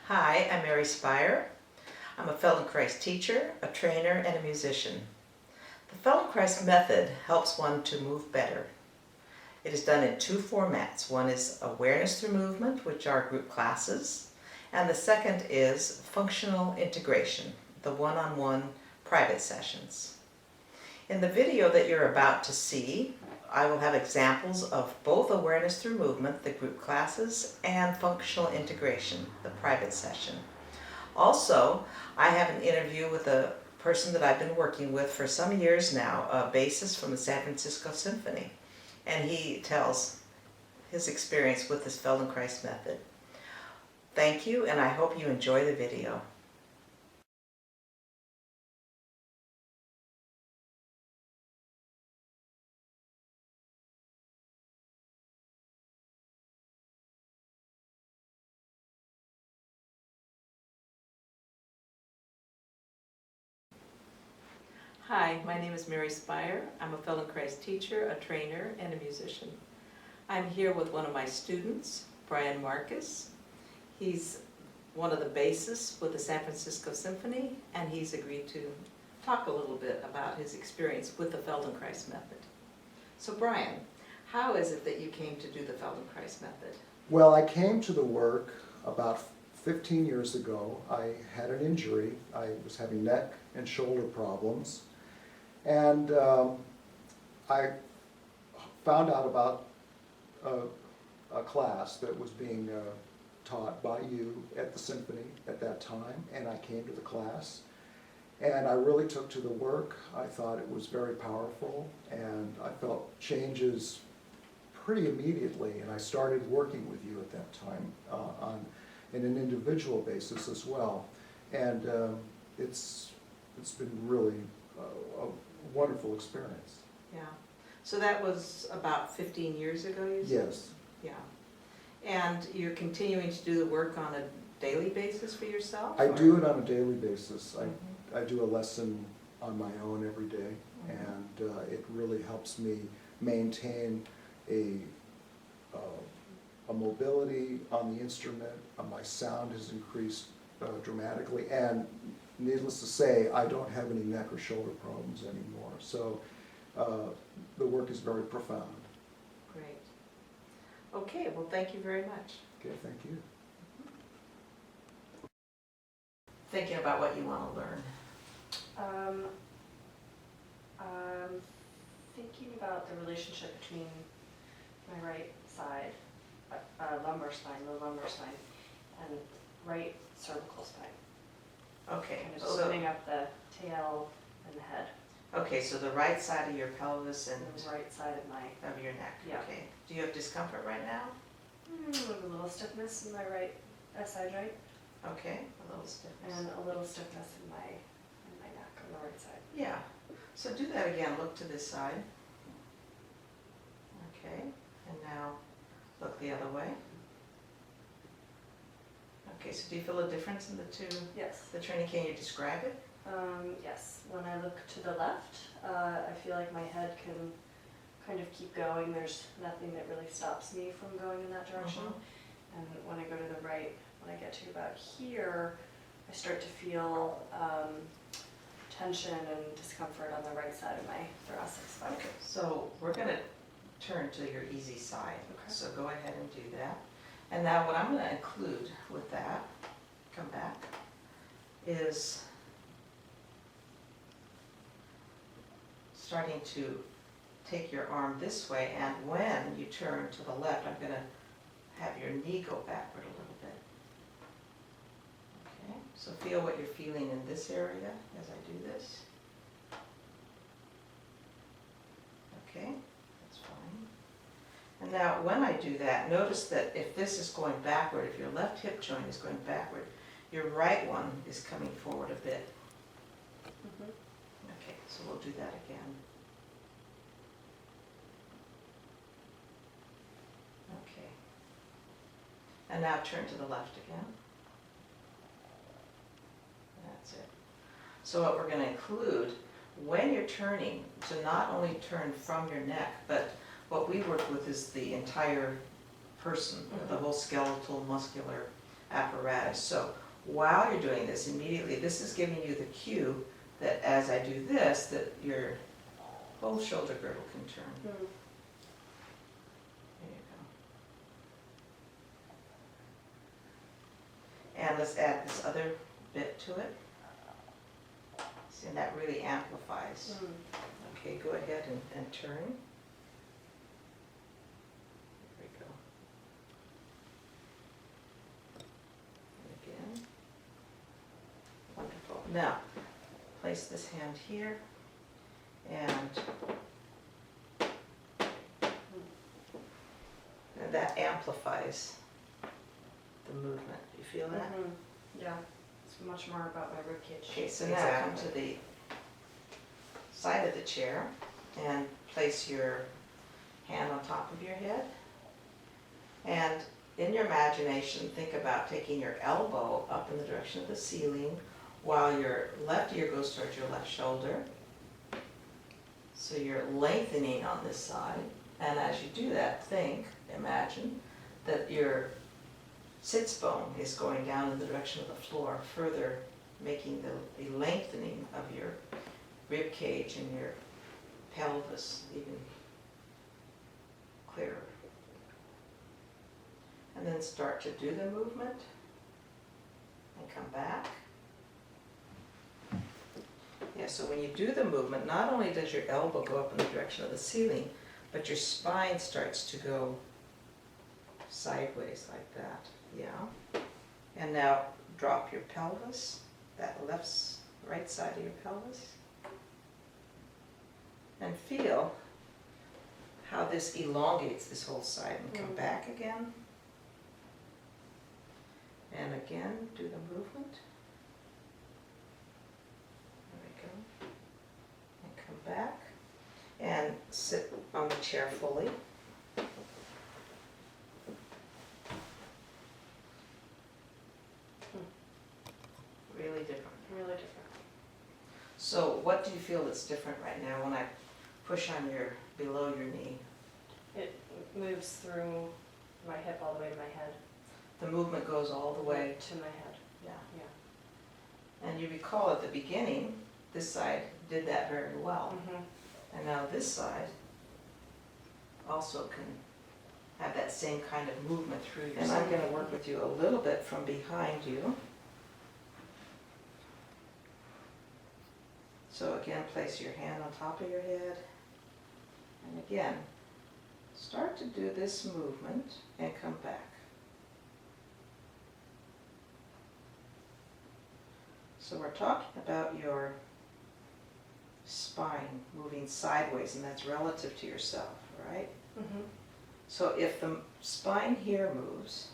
Hi, I'm Mary Spire. I'm a Feldenkrais teacher, a trainer, and a musician. The Feldenkrais method helps one to move better. It is done in two formats. One is awareness through movement, which are group classes, and the second is functional integration, the one-on-one private sessions. In the video that you're about to see, I will have examples of both awareness through movement, the group classes, and functional integration, the private session. Also, I have an interview with a person that I've been working with for some years now, a bassist from the San Francisco Symphony, and he tells his experience with this Feldenkrais method. Thank you, and I hope you enjoy the video. Hi, my name is Mary Spire. I'm a Feldenkrais teacher, a trainer, and a musician. I'm here with one of my students, Brian Marcus. He's one of the bassists with the San Francisco Symphony, and he's agreed to talk a little bit about his experience with the Feldenkrais method. So Brian, how is it that you came to do the Feldenkrais method? Well, I came to the work about 15 years ago. I had an injury. I was having neck and shoulder problems. And I found out about a class that was being taught by you at the symphony at that time, and I came to the class. And I really took to the work. I thought it was very powerful, and I felt changes pretty immediately, and I started working with you at that time on an individual basis as well. And it's been really a wonderful experience. Yeah. So that was about 15 years ago, you said? Yes. Yeah. And you're continuing to do the work on a daily basis for yourself? I do it on a daily basis. I do a lesson on my own every day, and it really helps me maintain a mobility on the instrument. My sound has increased dramatically, and needless to say, I don't have any neck or shoulder problems anymore. So the work is very profound. Great. Okay, well, thank you very much. Okay, thank you. Thinking about what you want to learn. I'm thinking about the relationship between my right side, lumbar spine, low lumbar spine, and right cervical spine. Okay. Kind of opening up the tail and the head. Okay, so the right side of your pelvis and The right side of your neck. Yeah. Okay. Do you have discomfort right now? a little stiffness in my right SI joint, Okay, a little stiffness. and a little stiffness in my neck on the right side. Yeah. So do that again. Look to this side. Okay. And now look the other way. Okay, so do you feel a difference in the two? Yes. The training, can you describe it? Yes. When I look to the left, I feel like my head can kind of keep going. There's nothing that really stops me from going in that direction. And when I go to the right, when I get to about here, I start to feel tension and discomfort on the right side of my thoracic spine. Okay, so we're going to turn to your easy side. Okay. So go ahead and do that. And now what I'm going to include with that, come back, is starting to take your arm this way, and when you turn to the left, I'm going to have your knee go backward a little bit. Okay, so feel what you're feeling in this area as I do this. Okay, that's fine. And now when I do that, notice that if this is going backward, if your left hip joint is going backward, your right one is coming forward a bit. Okay, so we'll do that again. Okay. And now turn to the left again. That's it. So what we're going to include when you're turning, to not only turn from your neck, but what we work with is the entire person, the whole skeletal, muscular apparatus. So while you're doing this, immediately, this is giving you the cue that as I do this, that your whole shoulder girdle can turn. Mm. There you go. And let's add this other bit to it. See, and that really amplifies. Mm. Okay, go ahead and turn. There we go. And again. Wonderful. Now, place this hand here and that amplifies the movement. You feel that? Mhm. Yeah, it's much more about my ribcage. Okay, so now come to the side of the chair and place your hand on top of your head. And in your imagination, think about taking your elbow up in the direction of the ceiling while your left ear goes towards your left shoulder. So you're lengthening on this side. And as you do that, imagine that your sits bone is going down in the direction of the floor, further making the lengthening of your rib cage and your pelvis even clearer. And then start to do the movement and come back. Yeah, so when you do the movement, not only does your elbow go up in the direction of the ceiling, but your spine starts to go sideways like that. Yeah. And now drop your pelvis, that right side of your pelvis. And feel how this elongates this whole side and come back again. And again, do the movement. There we go. And come back. And sit on the chair fully. Really different. Really different. So what do you feel that's different right now when I push on below your knee? It moves through my hip all the way to my head. The movement goes all the way. To my head. Yeah. Yeah. And you recall at the beginning, this side did that very well. Mhm. And now this side also can have that same kind of movement through your. And I'm going to work with you a little bit from behind you. So again, place your hand on top of your head. And again, start to do this movement and come back. So we're talking about your spine moving sideways, and that's relative to yourself, right? Mhm. So if the spine here moves,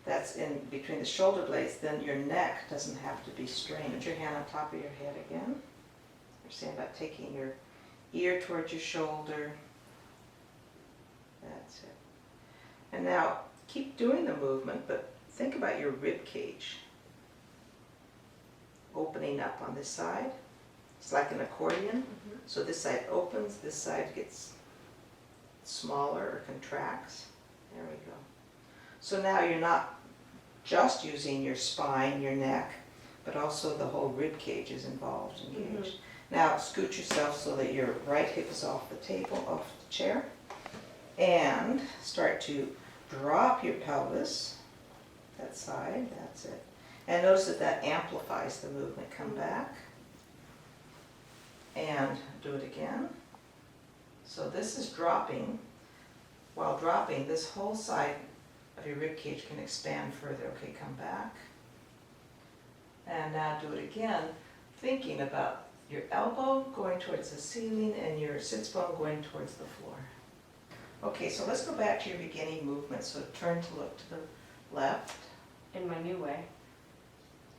that's in between the shoulder blades, then your neck doesn't have to be strained. Put your hand on top of your head again. We're saying about taking your ear towards your shoulder. That's it. And now keep doing the movement, but think about your rib cage opening up on this side. It's like an accordion. Mhm. So this side opens, this side gets smaller or contracts. There we go. So now you're not just using your spine, your neck, but also the whole rib cage is involved, engaged. Now scoot yourself so that your right hip is off the table, off the chair, and start to drop your pelvis, that side, that's it. And notice that that amplifies the movement. Come back and do it again. So this is dropping. While dropping, this whole side of your rib cage can expand further. Okay, come back. And now do it again, thinking about your elbow going towards the ceiling and your sits bone going towards the floor. Okay, so let's go back to your beginning movement. So turn to look to the left. In my new way.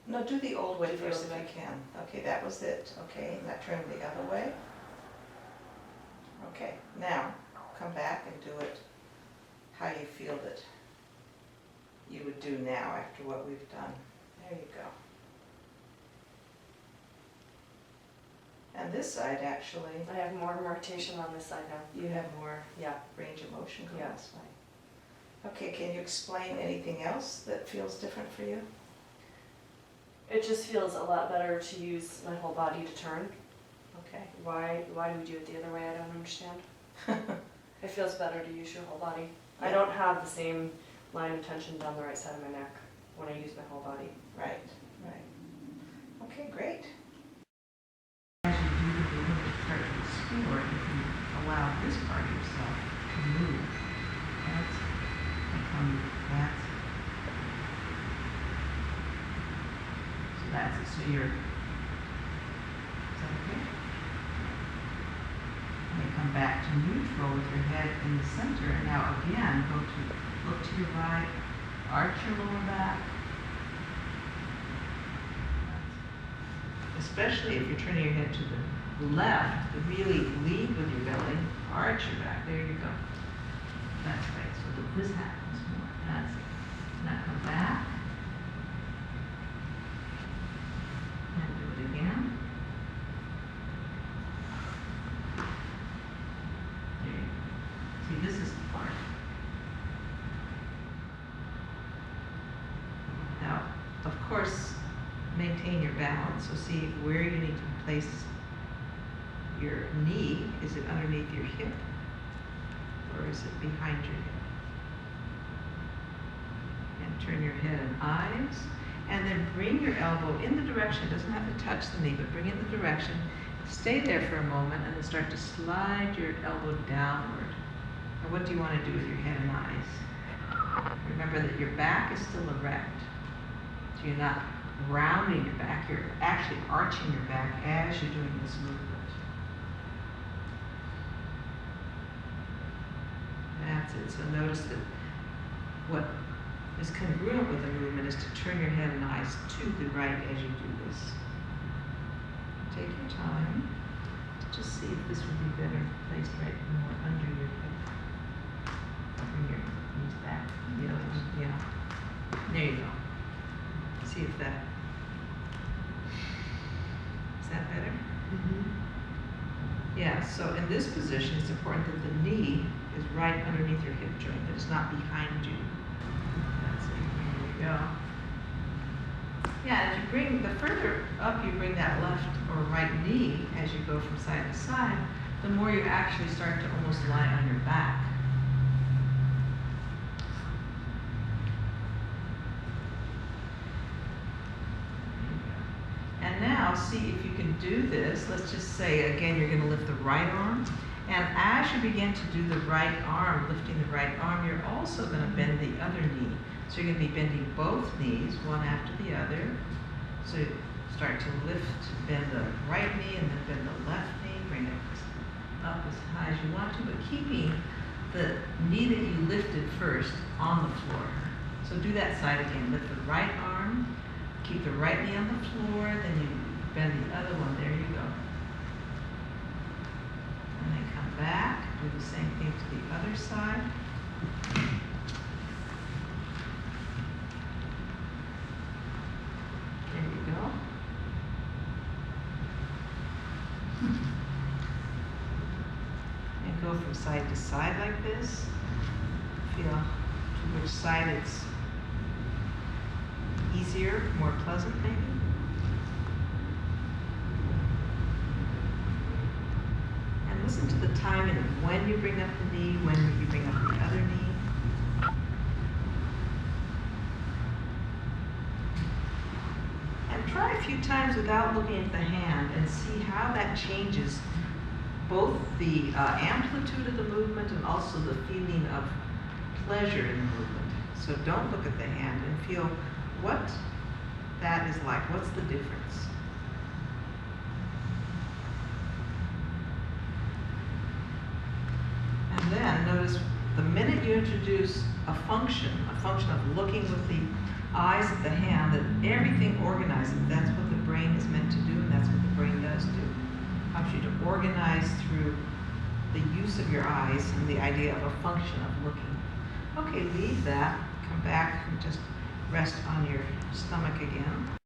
No, do the old way Do the first old if way. you can. Okay, that was it. Okay, now turn the other way. Okay, now come back and do it how you feel that you would do now after what we've done. There you go. And this side actually, I have more rotation on this side now. you have more Yeah. range of motion going Yeah. this way. Okay, can you explain anything else that feels different for you? It just feels a lot better to use my whole body to turn. Okay. Why do we do it the other way? I don't understand. It feels better to use your whole body. I Yeah. don't have the same line of tension down the right side of my neck when I use my whole body. Right, right. Okay, great. As you do the movement, you start to explore if you allow this part of yourself to move. That's that's it. So that's it. So you're, is that okay? And you come back to neutral with your head in the center, and now again look to your right, arch your lower back. Especially if you're turning your head to the left, really lead with your belly, arch your back. There you go. That's right. So that this happens more. That's it. Now come back. And do it again. There you go. See, this is the part. Now, of course, maintain your balance. So see where you need to place your knee. Is it underneath your hip or is it behind your hip? And turn your head and eyes. And then bring your elbow in the direction. It doesn't have to touch the knee, but bring it in the direction. Stay there for a moment and then start to slide your elbow downward. And what do you want to do with your head and eyes? Remember that your back is still erect. So you're not rounding your back, you're actually arching your back as you're doing this movement. That's it. So notice that what is congruent with the movement is to turn your head and eyes to the right as you do this. Take your time to just see if this would be better placed right more under your hip. Bring your knees back. Yeah. There you go. See if that, is that better? Mm-hmm. Yeah, so in this position, it's important that the knee is right underneath your hip joint, that it's not behind you. That's it, there you go. Yeah, as you bring, the further up you bring that left or right knee as you go from side to side, the more you actually start to almost lie on your back. And now see if you can do this. Let's just say again you're going to lift the right arm, and as you begin to do the right arm, lifting the right arm, you're also going to bend the other knee. So you're going to be bending both knees one after the other. So start to lift, bend the right knee and then bend the left knee, bring it up as high as you want to, but keeping the knee that you lifted first on the floor. So do that side again. Lift the right arm. Keep the right knee on the floor, then you bend the other one. There you go. And then come back, do the same thing to the other side. There you go. And go from side to side like this. Feel to which side it's easier, more pleasant maybe. And listen to the timing of when you bring up the knee, when you bring up the other knee. And try a few times without looking at the hand and see how that changes both the amplitude of the movement and also the feeling of pleasure in the movement. So don't look at the hand and feel what that is like. What's the difference? And then notice the minute you introduce a function of looking with the eyes of the hand, that everything organizes. That's what the brain is meant to do, and that's what the brain does do. Helps you to organize through the use of your eyes and the idea of a function of looking. Okay, leave that. Come back and just rest on your stomach again.